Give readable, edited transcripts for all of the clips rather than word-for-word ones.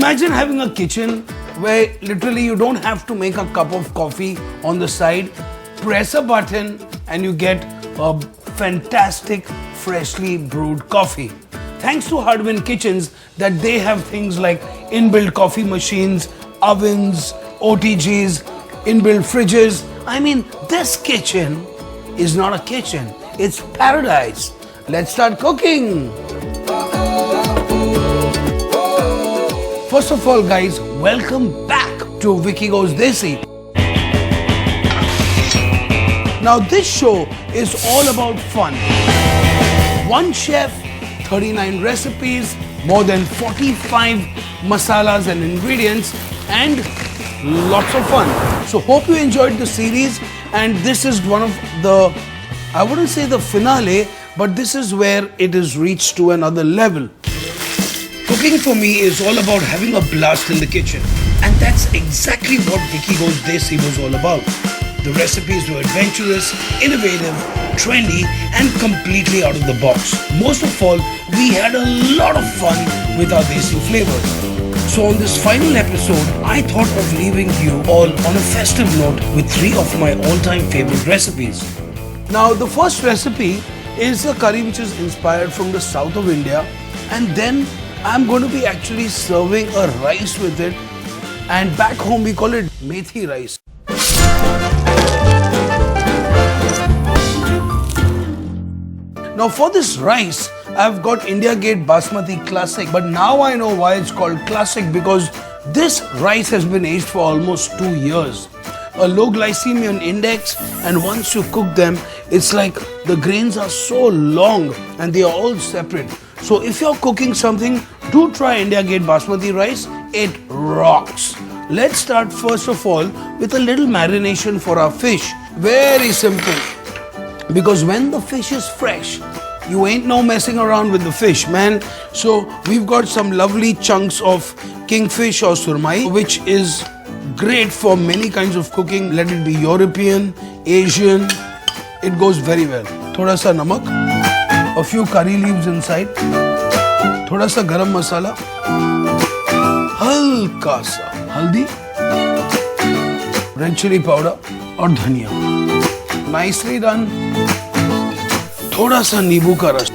imagine having a kitchen where literally you don't have to make a cup of coffee on the side. Press a button and you get a fantastic freshly brewed coffee. Thanks to Hardwin Kitchens that they have things like inbuilt coffee machines, ovens, OTGs, inbuilt fridges. I mean, this kitchen is not a kitchen, it's paradise. Let's start cooking. First of all, guys, welcome back to Vicky Goes Desi. Now this show is all about fun. One chef, 39 recipes, more than 45 masalas and ingredients, and lots of fun. So hope you enjoyed the series, and this is one of the, I wouldn't say the finale, but this is where it is reached to another level. Cooking for me is all about having a blast in the kitchen, and that's exactly what Vicky Goes Desi was all about. The recipes were adventurous, innovative, trendy, and completely out of the box. Most of all, we had a lot of fun with our desi flavors. So on this final episode, I thought of leaving you all on a festive note with 3 of my all-time favorite recipes. Now the first recipe is a curry which is inspired from the south of India, and then I'm going to be actually serving a rice with it, and back home we call it Methi rice. Now for this rice, I've got India Gate Basmati Classic, but now I know why it's called Classic, because this rice has been aged for almost 2 years. A low glycemic index, and once you cook them, it's like the grains are so long and they are all separate. So if you're cooking something, do try India Gate Basmati rice, it rocks. Let's start first of all with a little marination for our fish. Very simple. Because when the fish is fresh, you ain't no messing around with the fish, man. So we've got some lovely chunks of kingfish or surmai, which is great for many kinds of cooking. Let it be European, Asian, it goes very well. Thoda sa namak, a few curry leaves inside, thoda sa garam masala, halka sa haldi, red chili powder or dhania. Nicely done. Thoda sa neebu ka ras.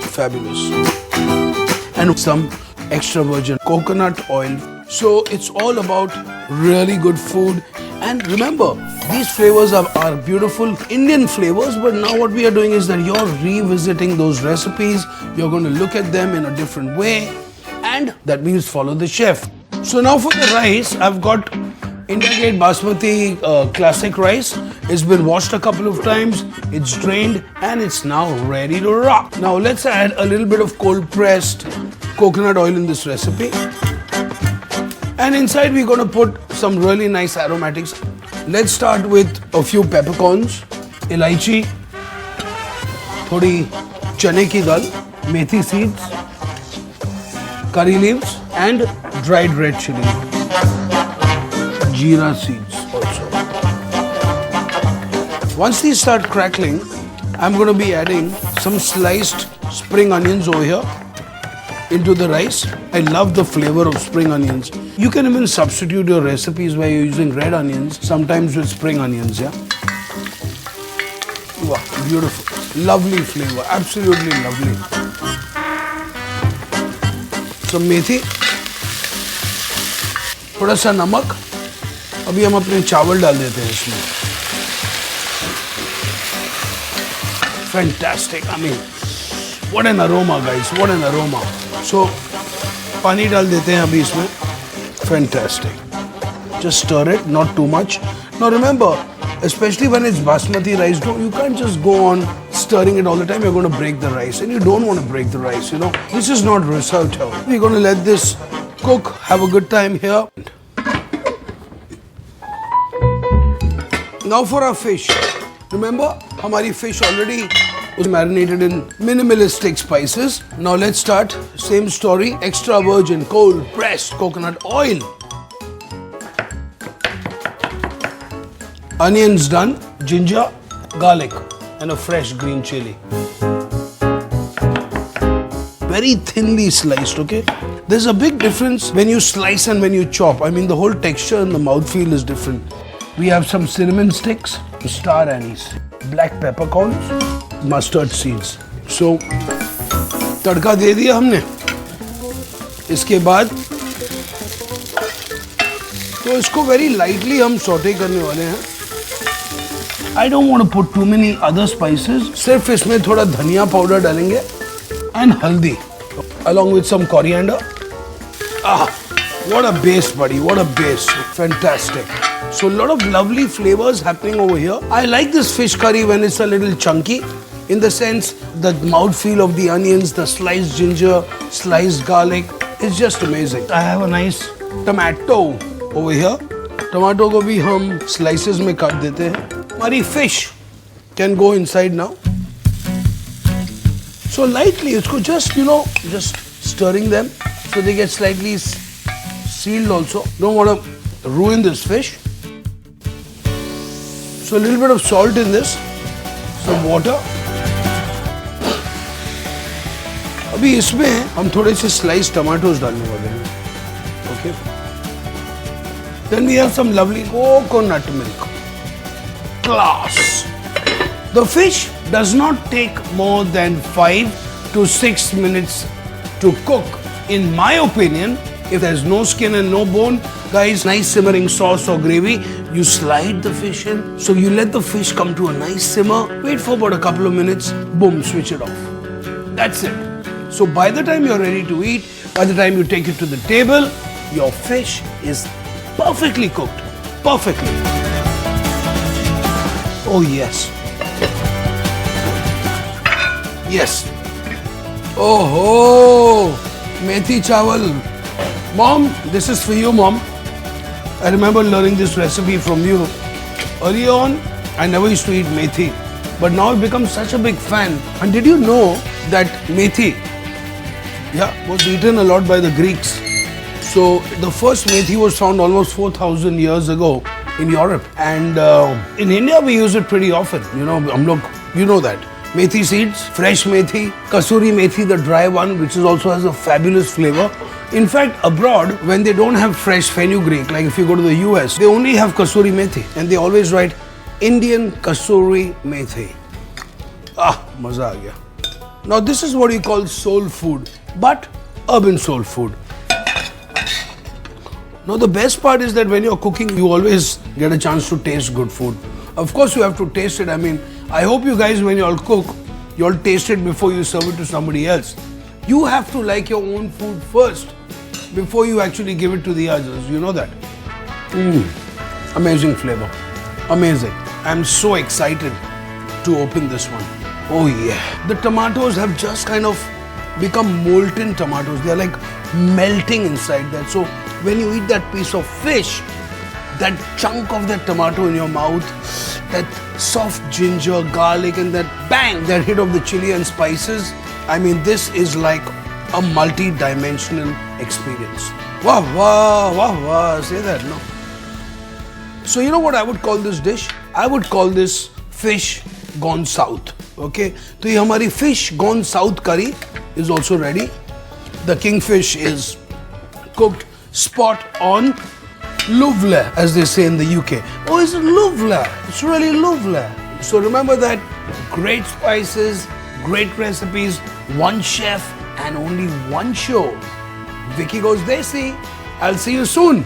Fabulous. And some extra virgin coconut oil. So it's all about really good food. And remember, these flavors are beautiful Indian flavors, but now what we are doing is that you're revisiting those recipes. You're going to look at them in a different way, and that means follow the chef. So now for the rice, I've got India Gate Basmati Classic rice. It's been washed a couple of times, it's drained, and it's now ready to rock. Now let's add a little bit of cold pressed coconut oil in this recipe. And inside we're going to put some really nice aromatics. Let's start with a few peppercorns, elaichi, thodi chane ki dal, methi seeds, curry leaves, and dried red chili. Jeera seeds also. Once these start crackling, I'm going to be adding some sliced spring onions over here into the rice. I love the flavor of spring onions. You can even substitute your recipes where you're using red onions, sometimes with spring onions, yeah? Wow, beautiful. Lovely flavor, absolutely lovely. Some methi, थोड़ा सा नमक. अभी हम अपने चावल डाल देते हैं इसमें. Fantastic. I mean, what an aroma, guys. What an aroma. So, पानी डाल देते हैं अभी इसमें. Fantastic. Just stir it, not too much. Now remember, especially when it's basmati rice, you can't just go on stirring it all the time. You're going to break the rice, and you don't want to break the rice, you know. This is not risotto. We're going to let this cook, have a good time here. Now for our fish. Remember, हमारी fish already was marinated in minimalistic spices. Now let's start. Same story. Extra virgin, cold pressed coconut oil. Onions done. Ginger, garlic, and a fresh green chili. very thinly sliced, okay? There's a big difference when you slice and when you chop. I mean, the whole texture and the mouthfeel is different. We have some cinnamon sticks, star anise, black peppercorns, mustard seeds. So, तड़का दे दिया हमने. इसके बाद तो इसको very lightly हम saute करने वाले हैं. I don't want to put too many other spices. सिर्फ इसमें थोड़ा धनिया पाउडर डालेंगे and haldi along with some coriander. Ah, what a base, buddy! What a base! Fantastic. So a lot of lovely flavors happening over here. I like this fish curry when it's a little chunky, in the sense the mouthfeel of the onions, the sliced ginger, sliced garlic. It's just amazing. I have a nice tomato over here. Tomato को भी हम slices में काट देते हैं. हमारी fish can go inside now. So lightly, इसको just just stirring them so they get slightly sealed also. Don't want to ruin this fish. So a little bit of salt in this, some water. अभी इसमें हम थोड़े से sliced tomatoes डालने वाले हैं. Okay. Then we have some lovely coconut milk. Class. The fish does not take more than 5 to 6 minutes to cook. In my opinion, if there's no skin and no bone, guys, nice simmering sauce or gravy, you slide the fish in. So you let the fish come to a nice simmer, wait for about a couple of minutes, boom, switch it off. That's it. So by the time you're ready to eat, by the time you take it to the table, your fish is perfectly cooked. Perfectly. Oh yes. Yes. Oh, Methi Chawal. Mom, this is for you, Mom. I remember learning this recipe from you. Early on, I never used to eat methi, but now I've become such a big fan. And did you know that methi, was eaten a lot by the Greeks? So the first methi was found almost 4,000 years ago in Europe, and in India we use it pretty often. You know that. Methi seeds, fresh methi, kasuri methi, the dry one, which also has a fabulous flavor. In fact, abroad, when they don't have fresh fenugreek, like if you go to the US, they only have kasuri methi, and they always write Indian kasuri methi. Ah, maza aa gaya. Now this is what you call soul food, but urban soul food. Now the best part is that when you're cooking, you always get a chance to taste good food. Of course, you have to taste it. I mean, I hope you guys, when you all cook, you all taste it before you serve it to somebody else. You have to like your own food first before you actually give it to the others. You know that? Amazing flavor. Amazing. I'm so excited to open this one. Oh yeah. The tomatoes have just kind of become molten tomatoes. They're like melting inside that. So when you eat that piece of fish, that chunk of that tomato in your mouth, that soft ginger, garlic, and that bang, that hit of the chili and spices. I mean, this is like a multi-dimensional experience. Wow, wow, wow, wow, say that, no? So you know what I would call this dish? I would call this fish gone south, okay? So ये हमारी fish gone south curry is also ready. The kingfish is cooked spot on. Louvre, as they say in the UK. Oh, it's Louvre. It's really Louvre. So remember that great spices, great recipes, one chef and only one show. Vicky Goes Desi. I'll see you soon.